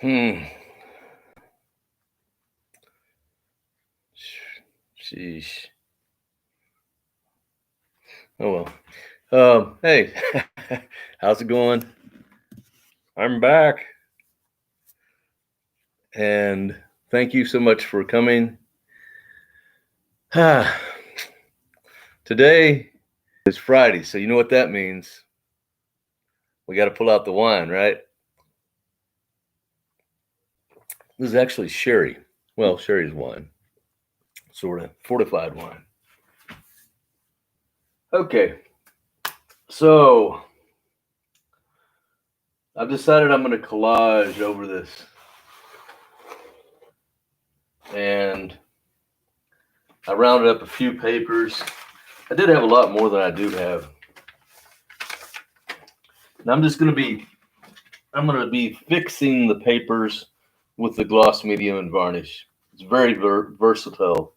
Hmm. Sheesh. Oh well. Hey, how's it going? I'm back, and thank you so much for coming. Today is Friday, so you know what that means. We got to pull out the wine, right? This is actually sherry. Well, sherry's wine, sort of fortified wine. Okay, so I've decided I'm going to collage over this, and I rounded up a few papers. I did have a lot more than I do have. And I'm going to be fixing the papers with the gloss medium and varnish. It's very versatile.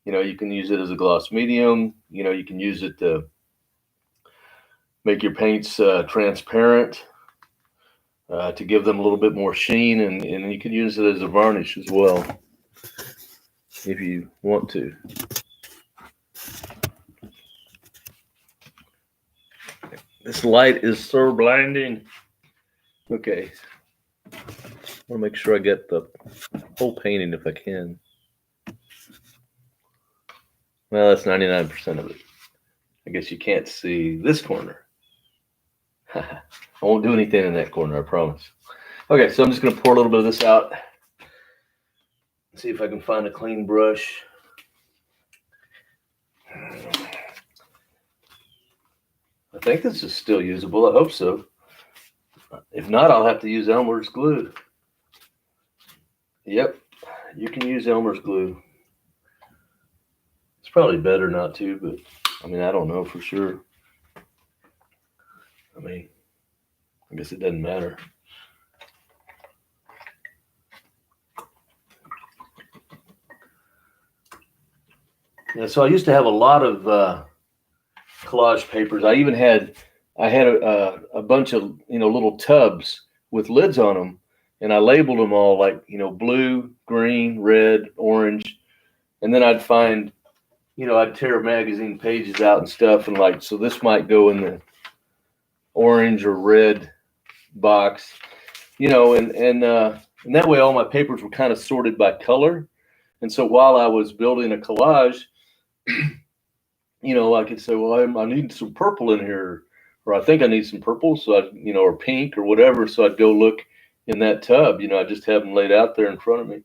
You know, you can use it as a gloss medium. You know, you can use it to make your paints transparent, to give them a little bit more sheen, and you can use it as a varnish as well if you want to. This light is so blinding. Okay. I want to make sure I get the whole painting if I can. Well, that's 99% of it. I guess you can't see this corner. I won't do anything in that corner, I promise. Okay, so I'm just going to pour a little bit of this out. See if I can find a clean brush. I think this is still usable. I hope so. If not, I'll have to use Elmer's glue. Yep, you can use Elmer's glue. It's probably better not to, but I mean, I don't know for sure. I mean, I guess it doesn't matter. Yeah, so I used to have a lot of collage papers. I had a bunch of little tubs with lids on them, and I labeled them all like blue, green, red, orange, and then I'd find I'd tear magazine pages out and stuff, and like, so this might go in the orange or red box, and that way all my papers were kind of sorted by color. And so while I was building a collage, I could say, well, I need some purple in here, or I think I need some purple, so I, or pink or whatever. So I'd go look in that tub. I just have them laid out there in front of me.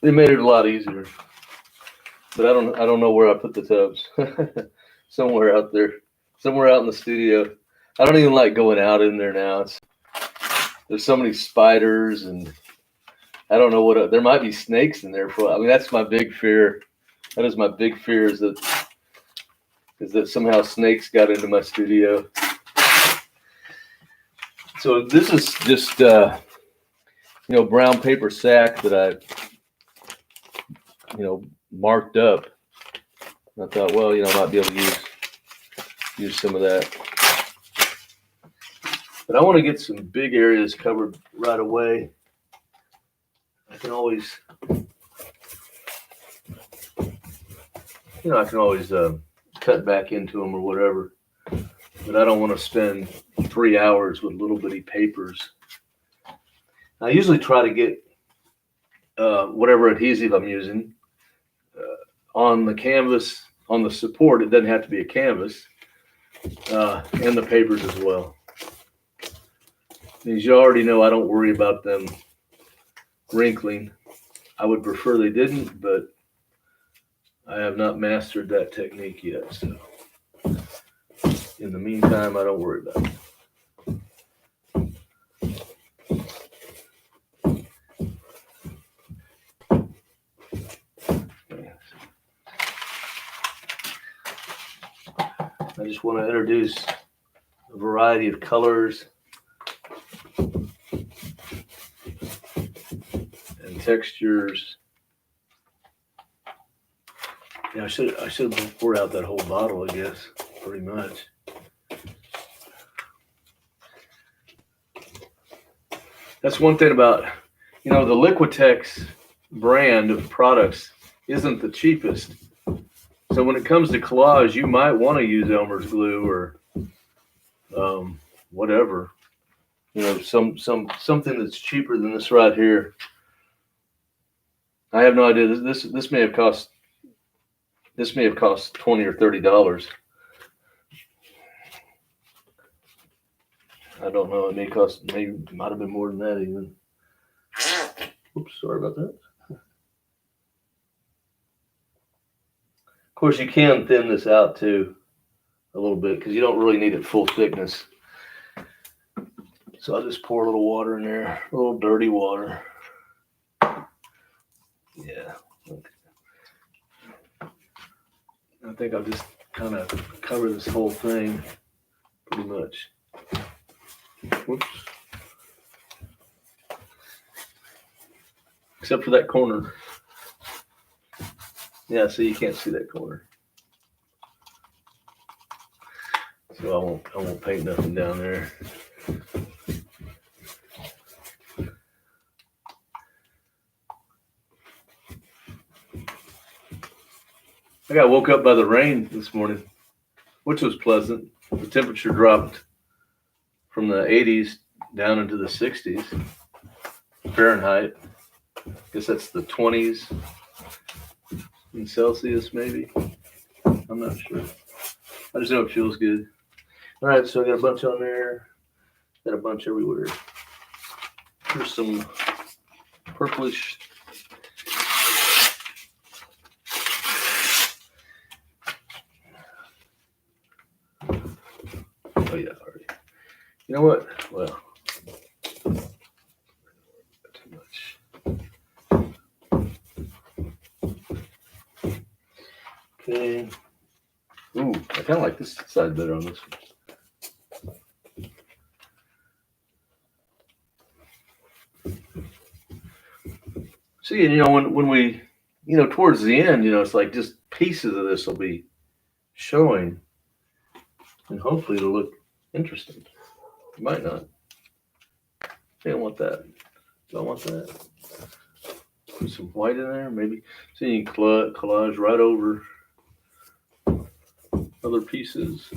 It made it a lot easier. But I don't know where I put the tubs. Somewhere out there, somewhere out in the studio. I don't even like going out in there now. There's so many spiders, and I don't know what. There might be snakes in there. I mean, that's my big fear. That is my big fear, is that somehow snakes got into my studio. So this is just brown paper sack that I marked up. I thought, well, I might be able to use some of that. But I want to get some big areas covered right away. I can always cut back into them or whatever. But I don't want to spend 3 hours with little bitty papers. I usually try to get whatever adhesive I'm using on the canvas, on the support. It doesn't have to be a canvas, and the papers as well. As you already know, I don't worry about them wrinkling. I would prefer they didn't, but I have not mastered that technique yet. So in the meantime, I don't worry about it. I just want to introduce a variety of colors and textures. Yeah, I should have poured out that whole bottle, I guess, pretty much. That's one thing about, the Liquitex brand of products isn't the cheapest. So when it comes to collage, you might want to use Elmer's glue or whatever. Something that's cheaper than this right here. I have no idea. This may have cost $20 or $30. I don't know. It might have been more than that even. Oops, sorry about that. Of course, you can thin this out too a little bit because you don't really need it full thickness. So I'll just pour a little water in there, a little dirty water. Yeah. Okay. I think I'll just kind of cover this whole thing pretty much. Whoops. Except for that corner. Yeah, so you can't see that corner. So I won't paint nothing down there. I got woke up by the rain this morning, which was pleasant. The temperature dropped from the 80s down into the 60s Fahrenheit. I guess that's the 20s in Celsius, maybe. I'm not sure. I just know it feels good. All right, so I got a bunch on there. Got a bunch everywhere. Here's some purplish. Oh yeah, already. You know what? Well, too much. Okay. Ooh, I kind of like this side better on this one. See, when we, towards the end, it's like just pieces of this will be showing, and hopefully it'll look interesting. It might not. I don't want that. Don't want that. Put some white in there, maybe. So you can collage right over other pieces.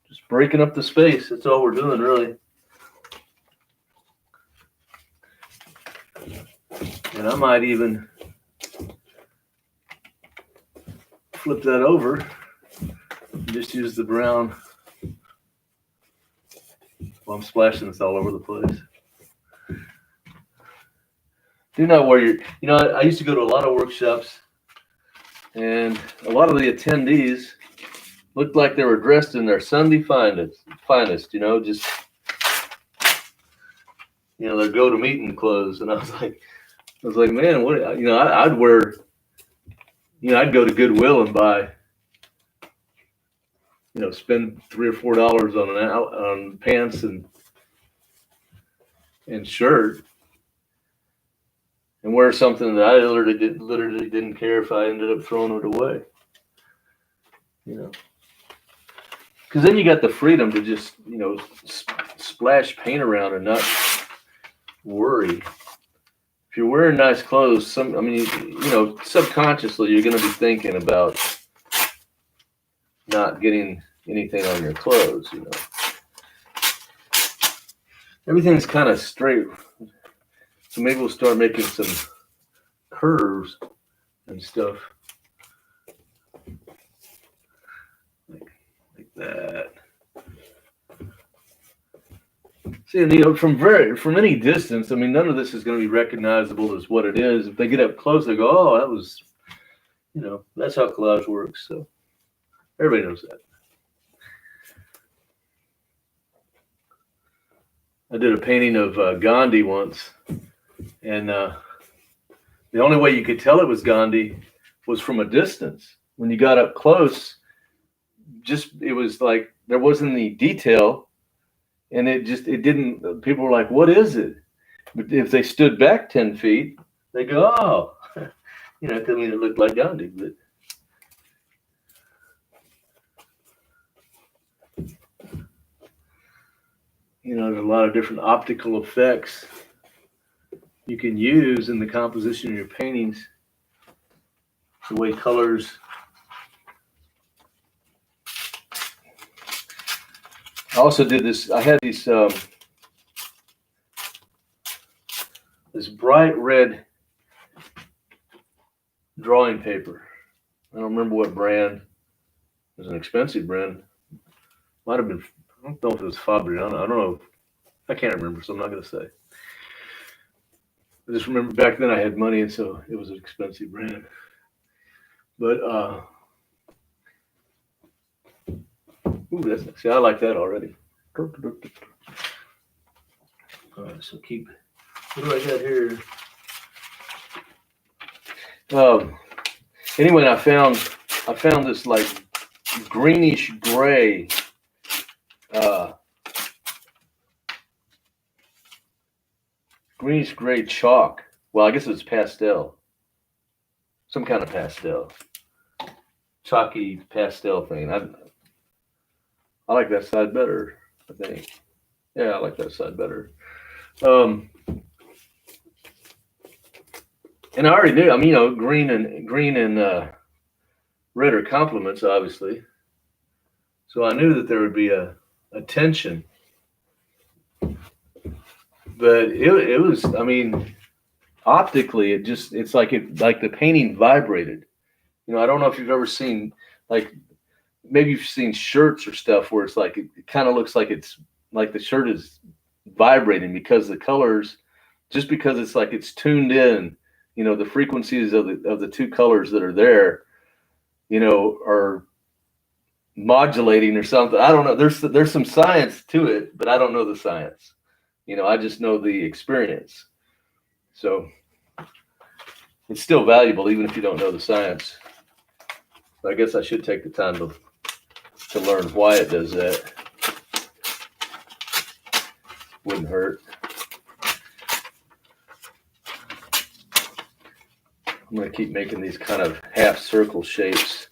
Just breaking up the space. That's all we're doing, really. And I might even flip that over and just use the brown. Well, I'm splashing this all over the place. Do not wear I used to go to a lot of workshops, and a lot of the attendees looked like they were dressed in their Sunday finest, just, their go-to-meeting clothes. And I was like, man, what, I'd wear, I'd go to Goodwill and buy, spend $3 or $4 on pants and shirt, and wear something that I literally didn't care if I ended up throwing it away. Because then you got the freedom to just, splash paint around and not worry. If you're wearing nice clothes, subconsciously you're going to be thinking about not getting anything on your clothes. Everything's kind of straight, so maybe we'll start making some curves and stuff like that. See, from any distance, none of this is going to be recognizable as what it is. If they get up close, they go, "Oh, that was," that's how collage works. So everybody knows that. I did a painting of Gandhi once, and the only way you could tell it was Gandhi was from a distance. When you got up close, it was like there wasn't any detail, and it didn't. People were like, "What is it?" But if they stood back 10 feet, they go, "Oh," it looked like Gandhi, but. there's a lot of different optical effects you can use in the composition of your paintings. The way colors. I also did this. I had these this bright red drawing paper. I don't remember what brand. It was an expensive brand. Might have been. I don't know if it was Fabriano. I don't know. I can't remember, so I'm not going to say. I just remember back then I had money, and so it was an expensive brand. But ooh, see, I like that already. All right, so keep. What do I got here? Anyway, I found this like greenish gray. Greenish gray chalk. Well, I guess it's pastel. Some kind of pastel. Chalky pastel thing. I like that side better, I think. Yeah, I like that side better. And I already knew, I mean, green and red are complements, obviously. So I knew that there would be a tension. But it was, I mean, optically, it's like the painting vibrated. I don't know if you've ever seen, like, maybe you've seen shirts or stuff where it's like, it kind of looks like it's like the shirt is vibrating because the colors, just because it's like it's tuned in, the frequencies of the two colors that are there, are modulating or something. I don't know. There's some science to it, but I don't know the science. I just know the experience. So it's still valuable, even if you don't know the science. I guess I should take the time to learn why it does that. Wouldn't hurt. I'm going to keep making these kind of half circle shapes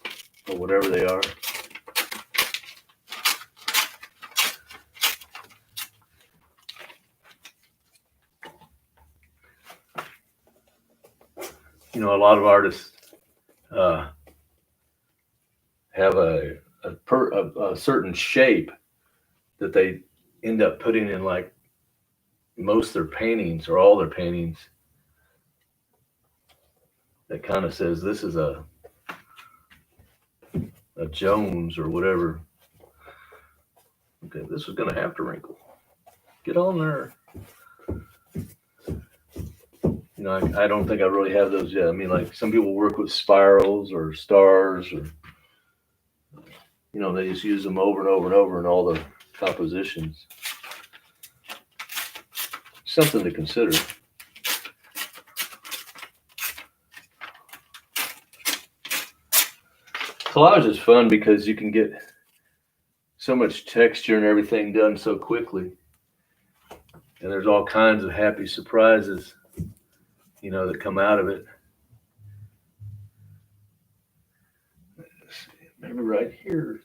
or whatever they are. A lot of artists have a certain shape that they end up putting in like most of their paintings or all their paintings. That kind of says this is a Jones or whatever. Okay, this is going to have to wrinkle. Get on there. I don't think I really have those yet. I mean, like some people work with spirals or stars or, they just use them over and over and over in all the compositions. Something to consider. Collage is fun because you can get so much texture and everything done so quickly. And there's all kinds of happy surprises, that come out of it. Let's see, maybe right here.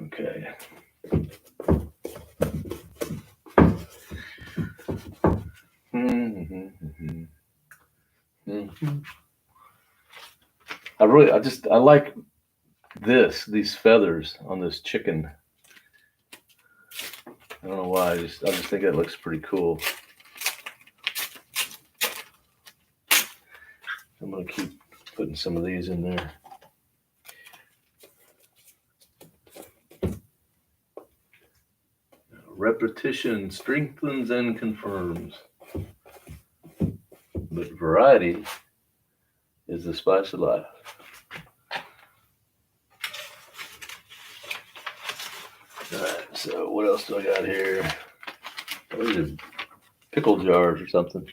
Okay. I like these feathers on this chicken. I don't know why. I just think that looks pretty cool. I'm gonna keep putting some of these in there. Repetition strengthens and confirms, but variety is the spice of life. All right, so what else do I got here? These are pickle jars or something.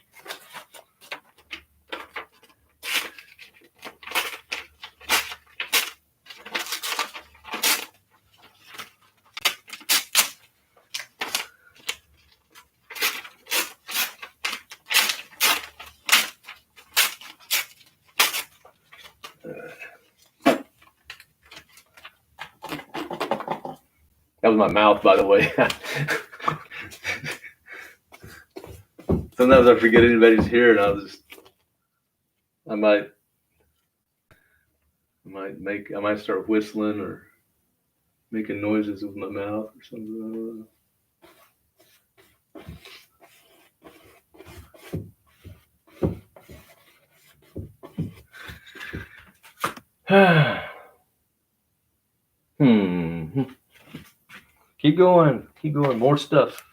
That was my mouth, by the way. Sometimes I forget anybody's here, and I might start whistling or making noises with my mouth or something. Keep going. More stuff.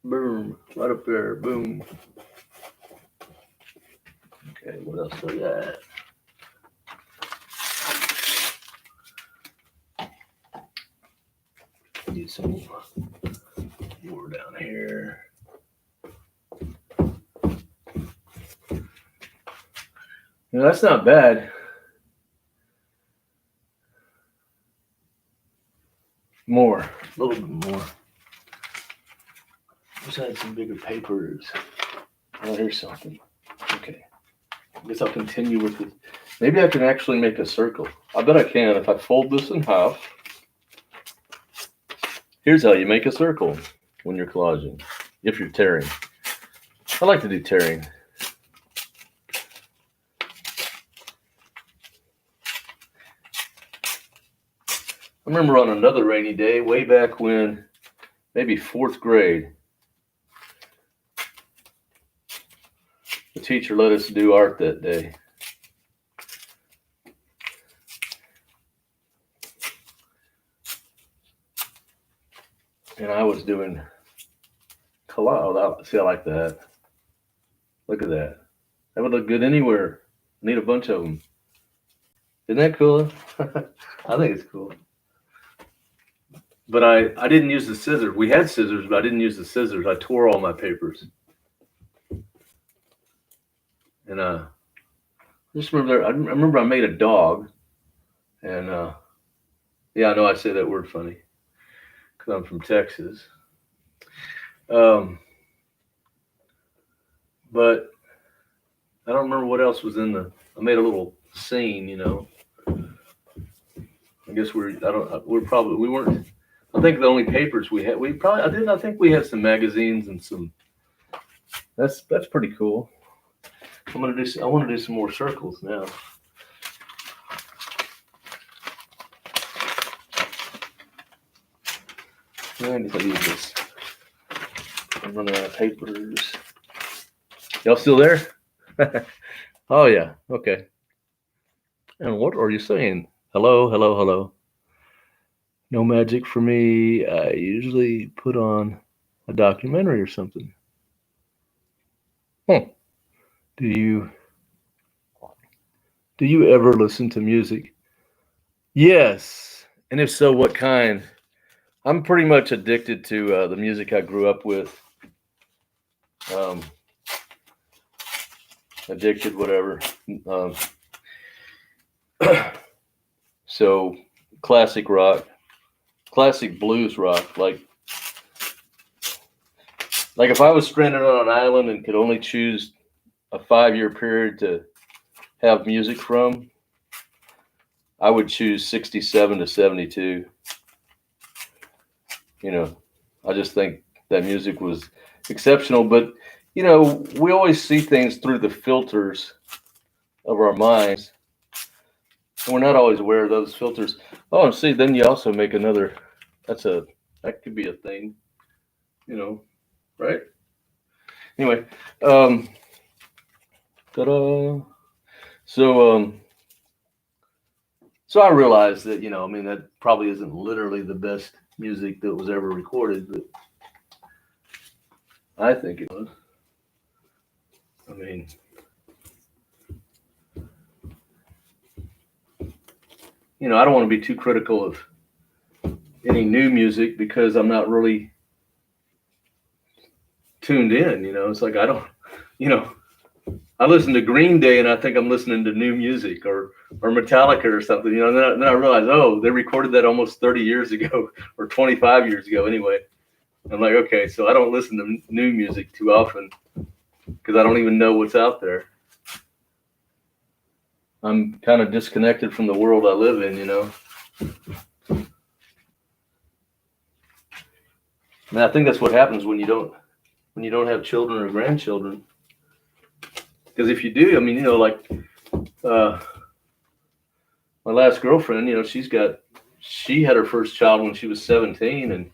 Boom, right up there. Boom. Okay, what else do I got? Do some more down here. That's not bad. More, a little bit more. Wish I had some bigger papers. Oh, here's something. Okay. I guess I'll continue with it. Maybe I can actually make a circle. I bet I can if I fold this in half. Here's how you make a circle when you're collaging, if you're tearing. I like to do tearing. I remember on another rainy day, way back when, maybe 4th grade, the teacher let us do art that day. And I was doing collage. See, I like that. Look at that. That would look good anywhere. Need a bunch of them. Isn't that cool? I think it's cool. But I didn't use the scissors. We had scissors, but I didn't use the scissors. I tore all my papers. And I just remember I remember I made a dog. And yeah, I know I say that word funny because I'm from Texas. But I don't remember what else was in I made a little scene, you know. I guess we weren't. I think the only papers we had, I think we had some magazines and some. That's pretty cool. I want to do some more circles now. I guess I'll use this. I'm running out of papers. Y'all still there? Oh yeah. Okay. And what are you saying? Hello, hello, hello. No magic for me. I usually put on a documentary or something. Do you ever listen to music? Yes. And if so, what kind? I'm pretty much addicted to the music I grew up with. Addicted, whatever. So classic rock, classic blues rock, like if I was stranded on an island and could only choose a 5-year period to have music from, I would choose 67 to 72. You know, I just think that music was exceptional, but you know, we always see things through the filters of our minds. And we're not always aware of those filters. Oh, and see, then you also make another, that could be a thing, you know, right? Anyway, ta-da. So I realized that, you know, I mean, that probably isn't literally the best music that was ever recorded, but I think it was. I mean, you know, I don't want to be too critical of any new music because I'm not really tuned in, you know. It's like I don't, you know, I listen to Green Day and I think I'm listening to new music or Metallica or something, you know, and then I realize, oh, they recorded that almost 30 years ago or 25 years ago anyway. I'm like, okay, so I don't listen to new music too often because I don't even know what's out there. I'm kind of disconnected from the world I live in, you know. And I think that's what happens when you don't have children or grandchildren. Because if you do, I mean, you know, like uh, my last girlfriend, you know, she had her first child when she was 17, and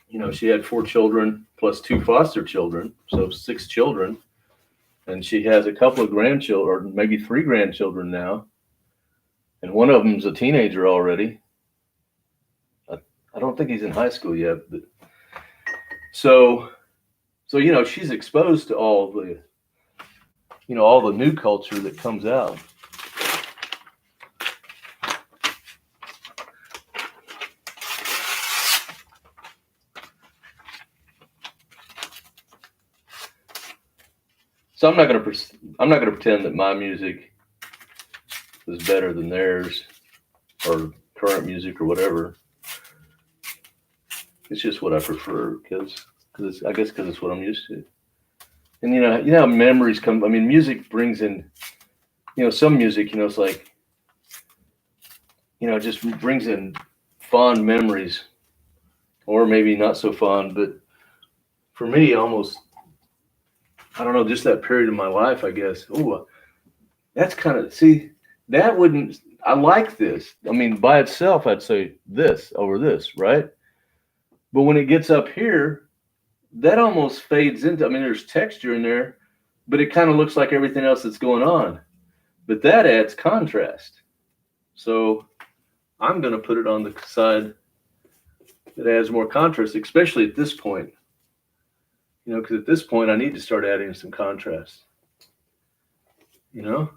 you know, she had 4 children plus 2 foster children, so 6 children, and she has a couple of grandchildren, or maybe 3 grandchildren now, and one of them's a teenager already. I don't think he's in high school yet, but so you know, she's exposed to all the, you know, all the new culture that comes out. So I'm not gonna pretend that my music is better than theirs or current music or whatever. It's just what I prefer because I guess because it's what I'm used to. And you know how memories come. I mean, music brings in, you know, some music. You know, it's like, you know, it just brings in fond memories, or maybe not so fond. But for me, almost, I don't know, just that period of my life, I guess. Oh, that's kind of, see, that wouldn't. I like this. I mean, by itself, I'd say this over this, right? But when it gets up here, that almost fades into. I mean, there's texture in there, but it kind of looks like everything else that's going on. But that adds contrast. So I'm going to put it on the side that adds more contrast, especially at this point. You know, because at this point I need to start adding some contrast. You know,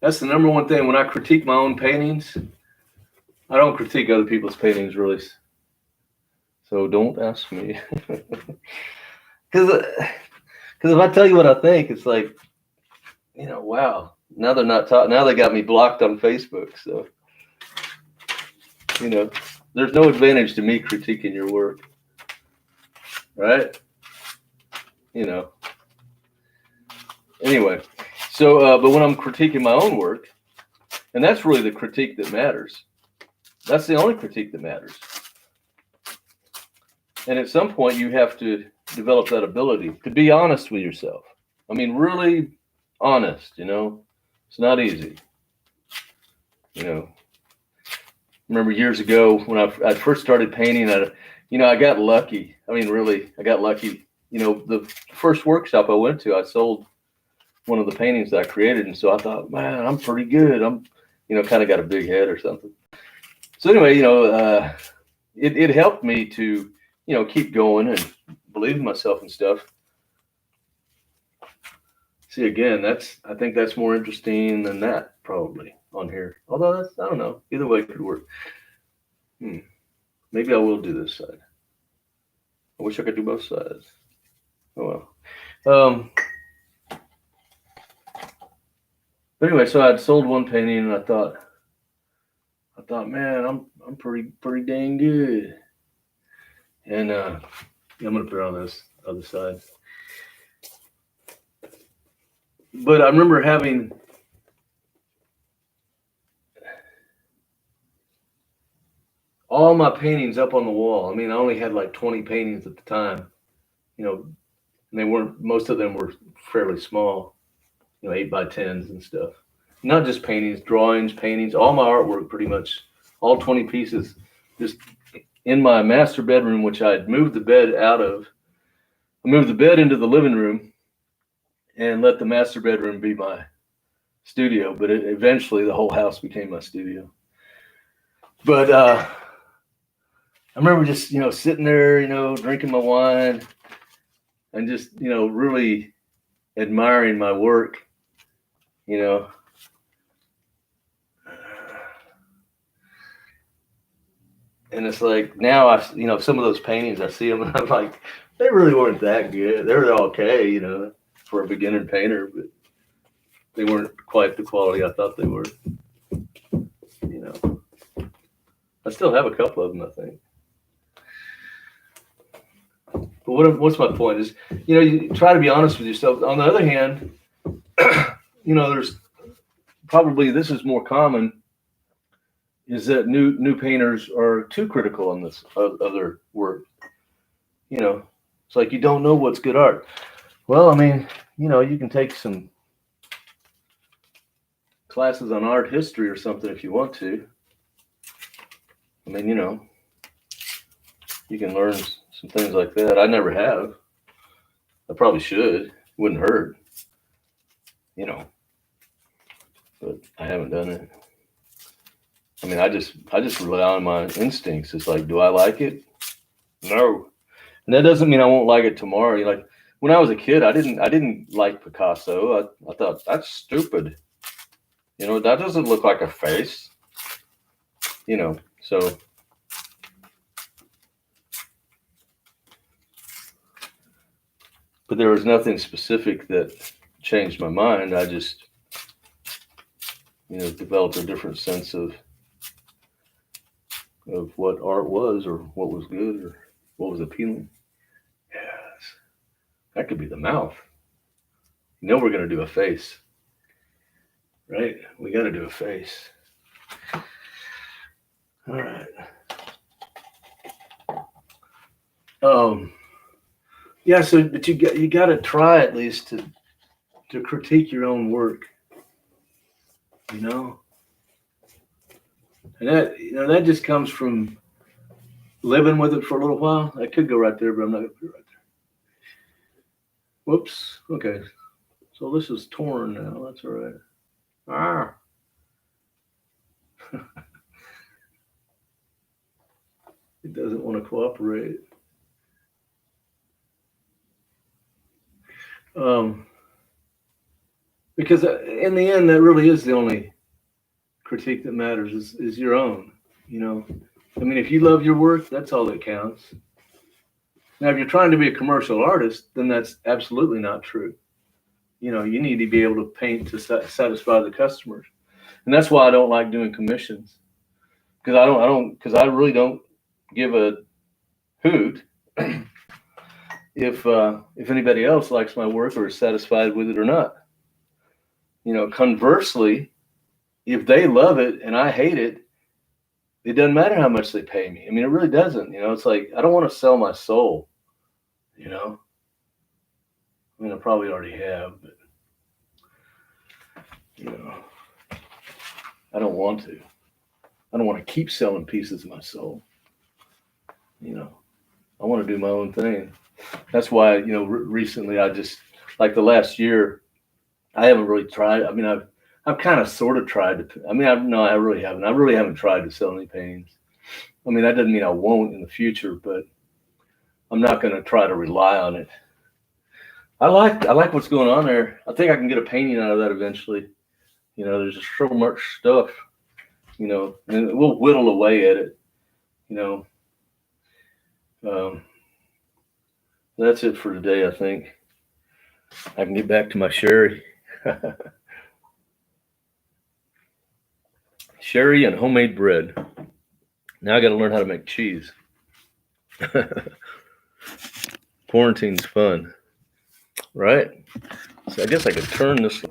that's the number one thing when I critique my own paintings. I don't critique other people's paintings really. So don't ask me. Because if I tell you what I think, it's like, you know, wow. Now they're not talking. Now they got me blocked on Facebook. So, you know, there's no advantage to me critiquing your work, right? You know. Anyway, so but when I'm critiquing my own work, and that's really the critique that matters. That's the only critique that matters. And at some point, you have to develop that ability to be honest with yourself. I mean, really honest, you know. It's not easy. You know, remember years ago when I first started painting, I got lucky. I mean, really, I got lucky. You know, the first workshop I went to, I sold one of the paintings that I created. And so I thought, man, I'm pretty good. I'm, you know, kind of got a big head or something. So anyway, you know, it helped me to, you know, keep going and believe in myself and stuff. See, again, I think that's more interesting than that probably on here. Although that's, I don't know, either way it could work. Maybe I will do this side. I wish I could do both sides. Oh well. But anyway, so I'd sold one painting and I thought, man, I'm pretty dang good. And I'm gonna put it on this other side. But I remember having all my paintings up on the wall. I mean, I only had like 20 paintings at the time, you know, and most of them were fairly small, you know, 8x10s and stuff. Not just paintings, drawings, paintings, all my artwork, pretty much all 20 pieces, just in my master bedroom, which I had moved the bed out of. I moved the bed into the living room and let the master bedroom be my studio. But eventually the whole house became my studio. But I remember just, you know, sitting there, you know, drinking my wine and just, you know, really admiring my work, you know. And it's like now you know, some of those paintings, I see them and I'm like, they really weren't that good. They were okay, you know, for a beginner painter, but they weren't quite the quality I thought they were. You know, I still have a couple of them, I think. what's my point is, you try to be honest with yourself. On the other hand, there's probably, this is more common, is that new painters are too critical on this other work. It's like you don't know what's good art. Well, I mean, you can take some classes on art history or something if you want to. I mean, you can learn some things like that. I never have. I probably should. Wouldn't hurt, but I haven't done it. I mean, I just rely on my instincts. It's like, do I like it? No. And that doesn't mean I won't like it tomorrow. Like when I was a kid, I didn't like Picasso. I thought that's stupid. That doesn't look like a face. So but there was nothing specific that changed my mind. I just developed a different sense of what art was, or what was good, or what was appealing. Yes, that could be the mouth. We're going to do a face, right? We got to do a face. All right. Yeah. So, but you got to try at least to critique your own work. And that just comes from living with it for a little while. I could go right there, but I'm not going to put it right there. Whoops. Okay. So this is torn now. That's all right. It doesn't want to cooperate. Because in the end, that really is the only critique that matters, is your own. I mean, if you love your work, that's all that counts. Now, if you're trying to be a commercial artist, then that's absolutely not true. You need to be able to paint to satisfy the customers, and that's why I don't like doing commissions, because I really don't give a hoot if anybody else likes my work or is satisfied with it or not. Conversely, if they love it and I hate it, it doesn't matter how much they pay me. I mean, it really doesn't. It's like, I don't want to sell my soul. I mean, I probably already have, but I don't want to. I don't want to keep selling pieces of my soul. I want to do my own thing. That's why, recently I just, like the last year, I haven't really tried. I mean, I've kind of sort of tried to. I mean, I really haven't. I really haven't tried to sell any paintings. I mean, that doesn't mean I won't in the future, but I'm not going to try to rely on it. I like what's going on there. I think I can get a painting out of that eventually. There's just so much stuff, and we'll whittle away at it. That's it for today, I think. I can get back to my sherry. Sherry and homemade bread. Now I got to learn how to make cheese. Quarantine's fun, right? So I guess I could turn this.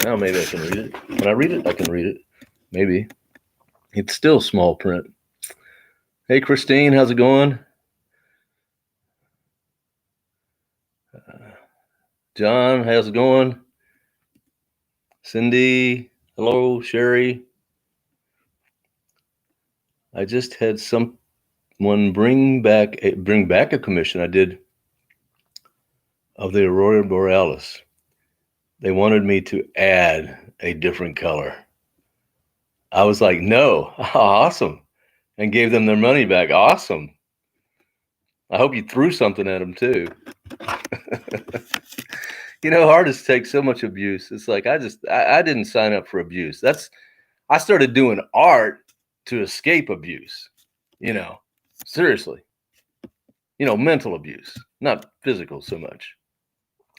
Now maybe I can read it. Can I read it? I can read it. Maybe. It's still small print. Hey, Christine, how's it going? John, how's it going? Cindy, hello, Sherry. I just had someone bring back a commission I did of the Aurora Borealis. They wanted me to add a different color. I was like, no, awesome, and gave them their money back. Awesome. I hope you threw something at them too. Artists take so much abuse. It's like, I didn't sign up for abuse. I started doing art to escape abuse, seriously, mental abuse, not physical so much.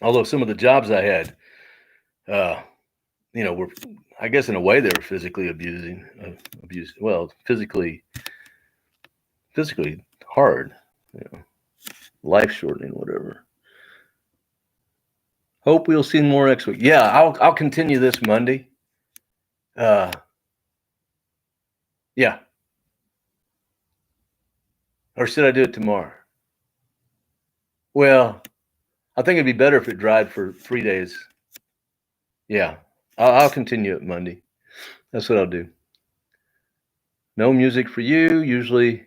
Although some of the jobs I had, were, I guess in a way they were physically physically hard, life shortening, whatever. Hope we'll see more next week. Yeah, I'll continue this Monday. Yeah. Or should I do it tomorrow? Well, I think it'd be better if it dried for 3 days. Yeah, I'll continue it Monday. That's what I'll do. No music for you. Usually.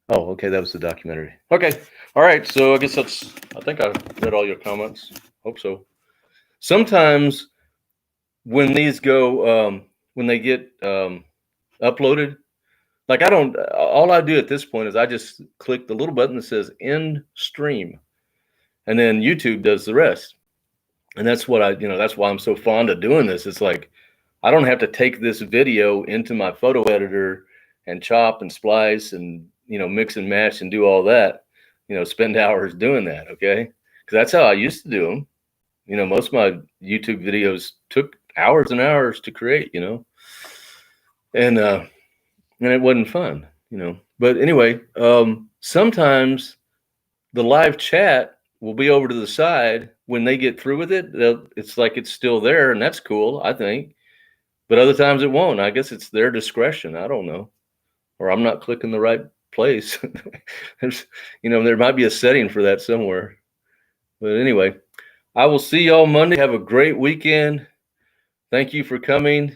Oh, okay. That was the documentary. Okay. All right. So I guess I think I read all your comments. Hope so. Sometimes when these go, when they get uploaded, like all I do at this point is I just click the little button that says end stream, and then YouTube does the rest. And that's what that's why I'm so fond of doing this. It's like, I don't have to take this video into my photo editor and chop and splice and, mix and match and do all that, spend hours doing that. Okay. Cause that's how I used to do them. Most of my YouTube videos took hours and hours to create, and it wasn't fun, but anyway, sometimes the live chat will be over to the side when they get through with it. It's like it's still there, and that's cool, I think. But other times it won't. I guess it's their discretion. I don't know. Or I'm not clicking the right place. There might be a setting for that somewhere. But anyway, I will see y'all Monday. Have a great weekend. Thank you for coming.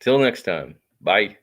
Till next time. Bye.